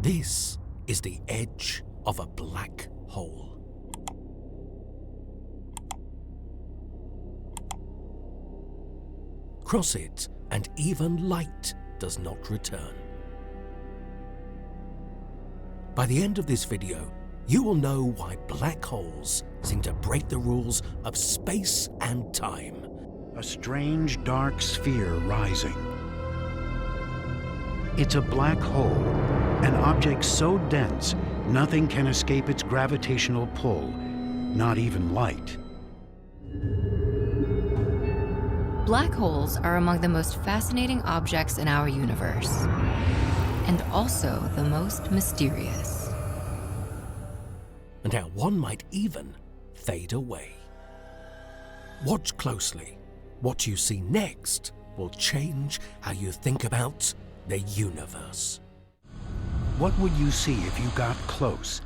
This is the edge of a black hole. Cross it, and even light does not return. By the end of this video, you will know why black holes seem to break the rules of space and time. A strange dark sphere rising. It's a black hole, an object so dense nothing can escape its gravitational pull, not even light. Black holes are among the most fascinating objects in our universe, and also the most mysterious. And how one might even fade away. Watch closely. What you see next will change how you think about the universe. What would you see if you got close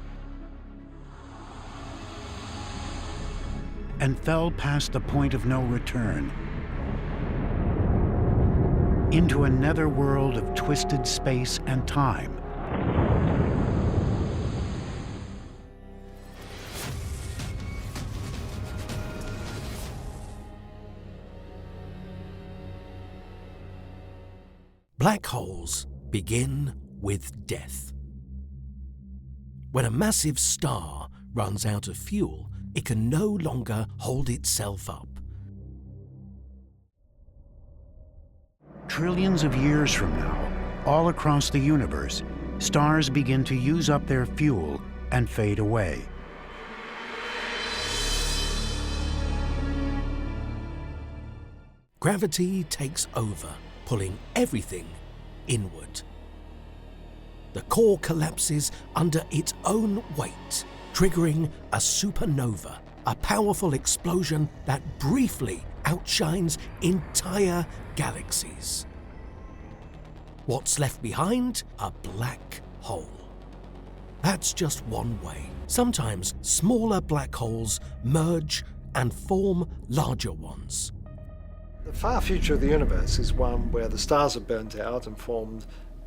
and fell past the point of no return into a netherworld of twisted space and time? Black holes begin with death. When a massive star runs out of fuel, it can no longer hold itself up. Trillions of years from now, all across the universe, stars begin to use up their fuel and fade away. Gravity takes over, pulling everything inward. The core collapses under its own weight, triggering a supernova, a powerful explosion that briefly outshines entire galaxies. What's left behind? A black hole. That's just one way. Sometimes smaller black holes merge and form larger ones. The far future of the universe is one where the stars have burnt out and formed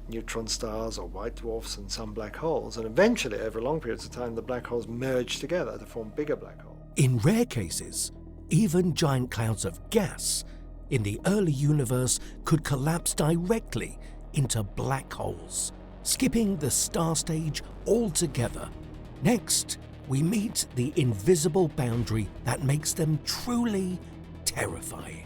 neutron stars or white dwarfs and some black holes, and eventually, over long periods of time, the black holes merge together to form bigger black holes. In rare cases, even giant clouds of gas in the early universe could collapse directly into black holes, skipping the star stage altogether. Next, we meet the invisible boundary that makes them truly terrifying.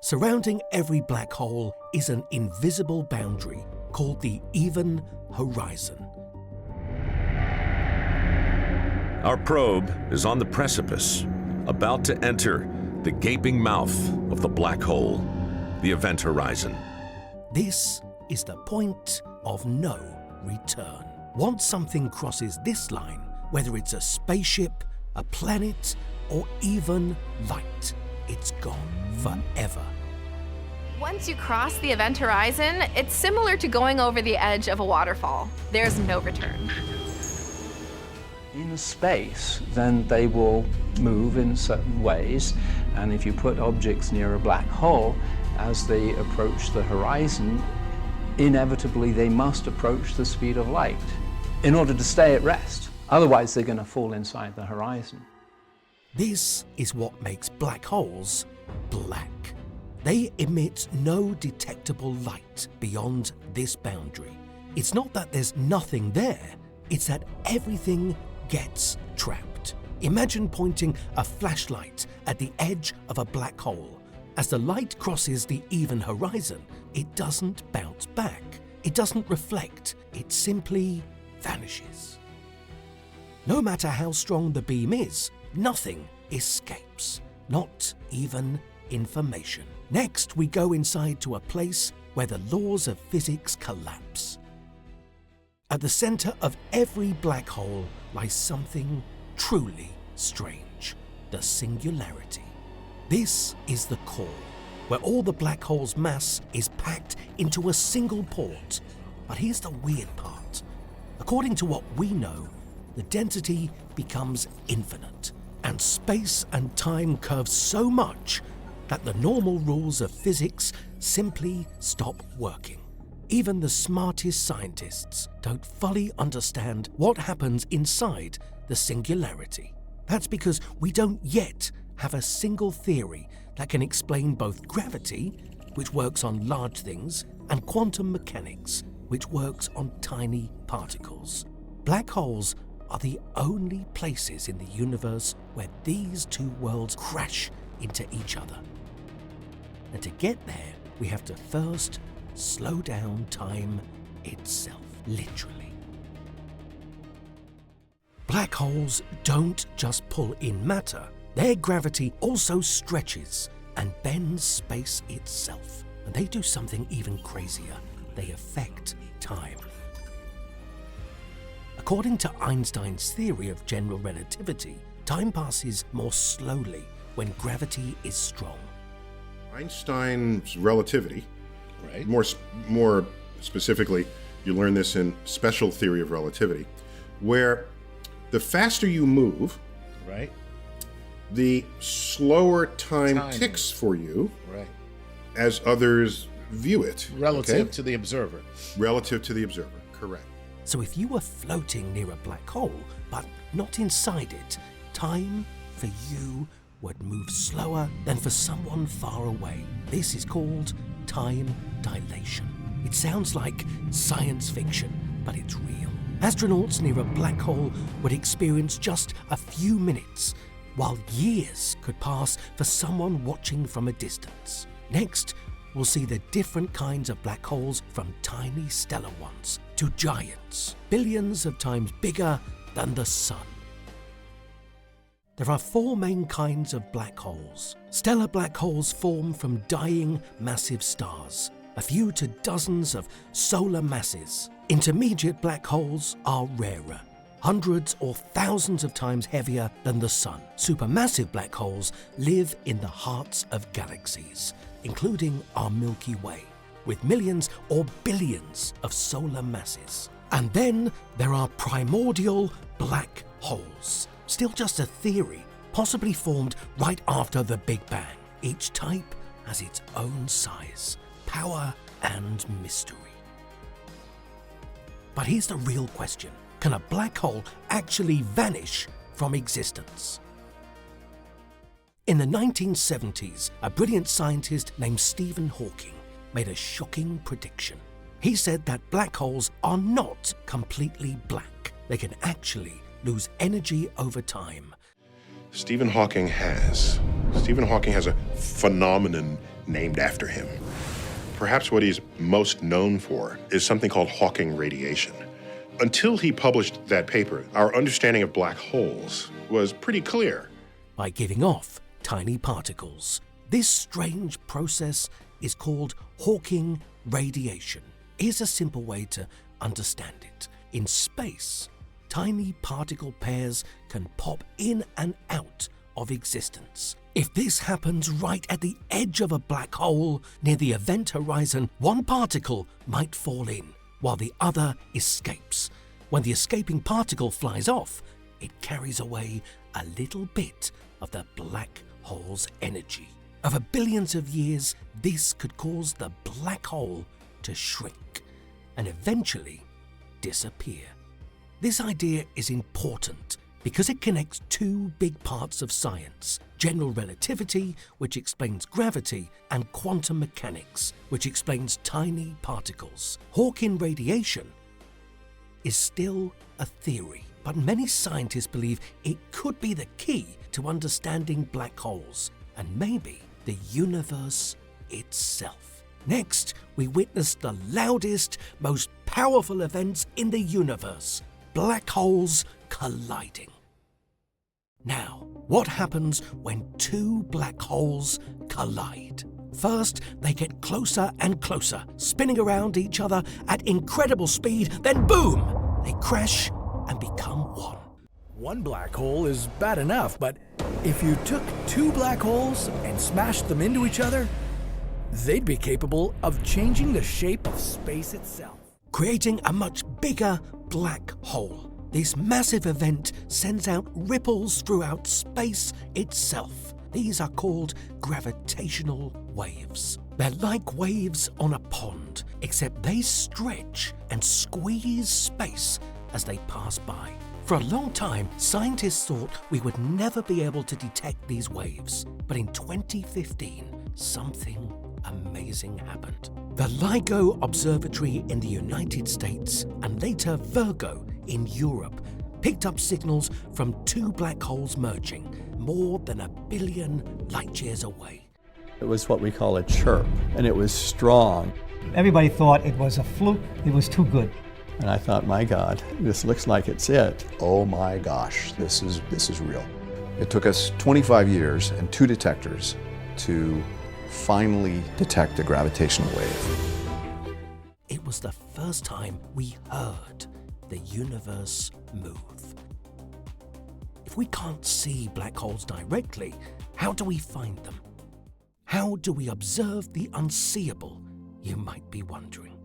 Surrounding every black hole is an invisible boundary called the even horizon. Our probe is on the precipice, about to enter the gaping mouth of the black hole, the event horizon. This is the point of no return. Once something crosses this line, whether it's a spaceship, a planet, or even light, it's gone forever. Once you cross the event horizon, it's similar to going over the edge of a waterfall. There's no return. In space, then they will move in certain ways, and if you put objects near a black hole, as they approach the horizon, inevitably they must approach the speed of light in order to stay at rest. Otherwise, they're going to fall inside the horizon. This is what makes black holes black. They emit no detectable light beyond this boundary. It's not that there's nothing there, it's that everything gets trapped. Imagine pointing a flashlight at the edge of a black hole. As the light crosses the even horizon, it doesn't bounce back. It doesn't reflect. It simply vanishes. No matter how strong the beam is, nothing escapes, not even information. Next, we go inside to a place where the laws of physics collapse. At the center of every black hole lies something truly strange, the singularity. This is the core, where all the black hole's mass is packed into a single port. But here's the weird part. According to what we know, the density becomes infinite, and space and time curve so much that the normal rules of physics simply stop working. even the smartest scientists don't fully understand what happens inside the singularity. That's because we don't yet have a single theory that can explain both gravity, which works on large things, and quantum mechanics, which works on tiny particles. Black holes are the only places in the universe where these two worlds crash into each other. And to get there, we have to first slow down time itself, literally. Black holes don't just pull in matter. Their gravity also stretches and bends space itself. And they do something even crazier. They affect time. According to Einstein's theory of general relativity, time passes more slowly when gravity is strong. Einstein's relativity, right? More specifically, you learn this in special theory of relativity, where the faster you move, right, the slower time ticks for you, right, as others view it. Relative to the observer. Relative to the observer, correct. So if you were floating near a black hole, but not inside it, time for you would move slower than for someone far away. This is called time dilation. It sounds like science fiction, but it's real. Astronauts near a black hole would experience just a few minutes, while years could pass for someone watching from a distance. Next, we'll see the different kinds of black holes, from tiny stellar ones to giants, billions of times bigger than the sun. There are 4 main kinds of black holes. Stellar black holes form from dying massive stars, a few to dozens of solar masses. Intermediate black holes are rarer, hundreds or thousands of times heavier than the sun. Supermassive black holes live in the hearts of galaxies, including our Milky Way, with millions or billions of solar masses. And then there are primordial black holes, still just a theory, possibly formed right after the Big Bang. Each type has its own size, power, and mystery. But here's the real question. Can a black hole actually vanish from existence? In the 1970s, a brilliant scientist named Stephen Hawking made a shocking prediction. He said that black holes are not completely black. They can actually lose energy over time. Stephen Hawking has a phenomenon named after him. Perhaps what he's most known for is something called Hawking radiation. Until he published that paper, our understanding of black holes was pretty clear. By giving off tiny particles. This strange process is called Hawking radiation. Here's a simple way to understand it. In space, tiny particle pairs can pop in and out of existence. If this happens right at the edge of a black hole near the event horizon, one particle might fall in while the other escapes. When the escaping particle flies off, it carries away a little bit of the black hole's energy. Over billions of years, this could cause the black hole to shrink and eventually disappear. This idea is important because it connects 2 big parts of science: general relativity, which explains gravity, and quantum mechanics, which explains tiny particles. Hawking radiation is still a theory, but many scientists believe it could be the key to understanding black holes and maybe the universe itself. Next, we witness the loudest, most powerful events in the universe: black holes colliding. Now, what happens when 2 black holes collide? First, they get closer and closer, spinning around each other at incredible speed, then boom! They crash and become one. One black hole is bad enough, but if you took 2 black holes and smashed them into each other, they'd be capable of changing the shape of space itself, creating a much bigger black hole. This massive event sends out ripples throughout space itself. These are called gravitational waves. They're like waves on a pond, except they stretch and squeeze space as they pass by. For a long time, scientists thought we would never be able to detect these waves. But in 2015, something amazing happened. The LIGO Observatory in the United States and later Virgo in Europe picked up signals from two black holes merging more than 1 billion light years away. It was what we call a chirp, and it was strong. Everybody thought it was a fluke. It was too good. And I thought, my God, this looks like it's it. Oh my gosh, this is real. It took us 25 years and 2 detectors to finally detect a gravitational wave. It was the first time we heard the universe move. If we can't see black holes directly, how do we find them? How do we observe the unseeable, you might be wondering?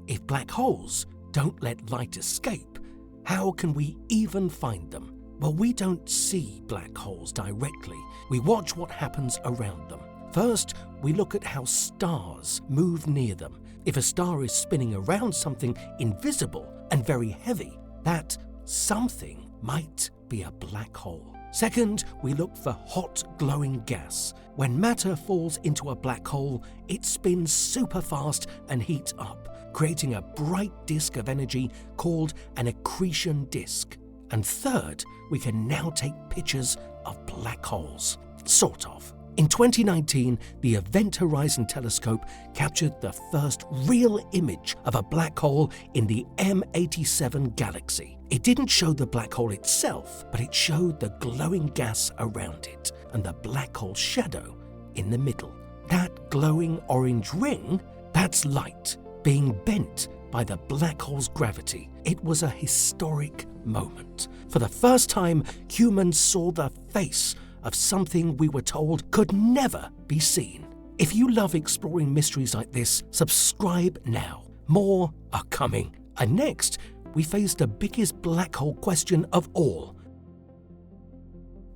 If black holes don't let light escape, how can we even find them? Well, we don't see black holes directly. We watch what happens around them. First, we look at how stars move near them. If a star is spinning around something invisible and very heavy, that something might be a black hole. Second, we look for hot, glowing gas. When matter falls into a black hole, it spins super fast and heats up, creating a bright disk of energy called an accretion disk. And third, we can now take pictures of black holes. Sort of. In 2019, the Event Horizon Telescope captured the first real image of a black hole in the M87 galaxy. It didn't show the black hole itself, but it showed the glowing gas around it and the black hole shadow in the middle. That glowing orange ring, that's light being bent by the black hole's gravity. It was a historic moment. For the first time, humans saw the face of something we were told could never be seen. If you love exploring mysteries like this, subscribe now. More are coming. And next, we face the biggest black hole question of all.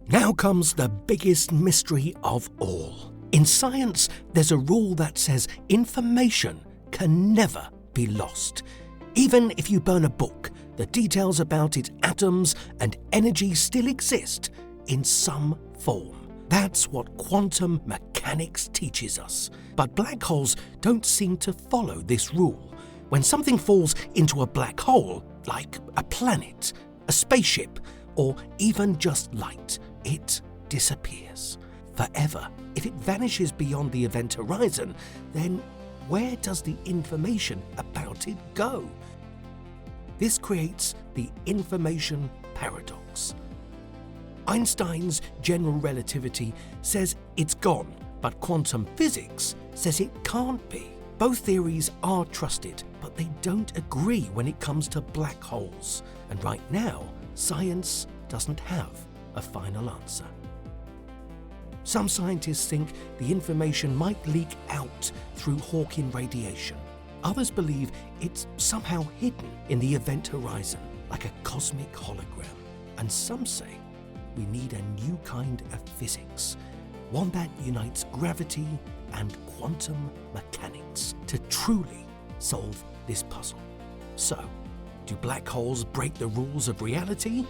Now comes the biggest mystery of all. In science, there's a rule that says information can never be lost. Even if you burn a book, the details about its atoms and energy still exist in some form. That's what quantum mechanics teaches us. But black holes don't seem to follow this rule. When something falls into a black hole, like a planet, a spaceship, or even just light, it disappears forever. If it vanishes beyond the event horizon, then where does the information about it go? This creates the information paradox. Einstein's general relativity says it's gone, but quantum physics says it can't be. Both theories are trusted, but they don't agree when it comes to black holes. And right now, science doesn't have a final answer. Some scientists think the information might leak out through Hawking radiation. Others believe it's somehow hidden in the event horizon, like a cosmic hologram. And some say we need a new kind of physics, one that unites gravity and quantum mechanics to truly solve this puzzle. So, do black holes break the rules of reality?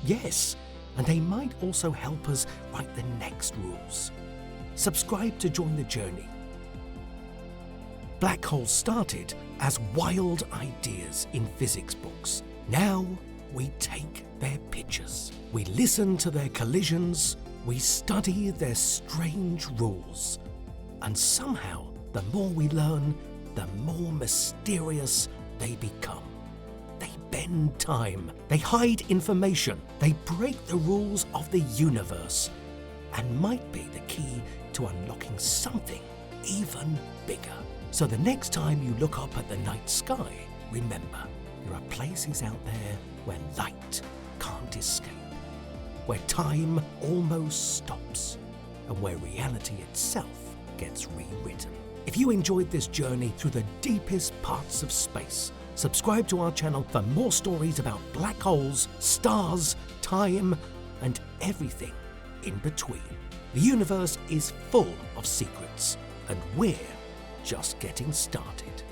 Yes, and they might also help us write the next rules. Subscribe to join the journey. Black holes started as wild ideas in physics books. Now we take their pictures. We listen to their collisions. We study their strange rules. And somehow, the more we learn, the more mysterious they become. They bend time. They hide information. They break the rules of the universe and might be the key to unlocking something even bigger. So the next time you look up at the night sky, remember, there are places out there where light can't escape, where time almost stops, and where reality itself gets rewritten. If you enjoyed this journey through the deepest parts of space, subscribe to our channel for more stories about black holes, stars, time, and everything in between. The universe is full of secrets, and we're just getting started.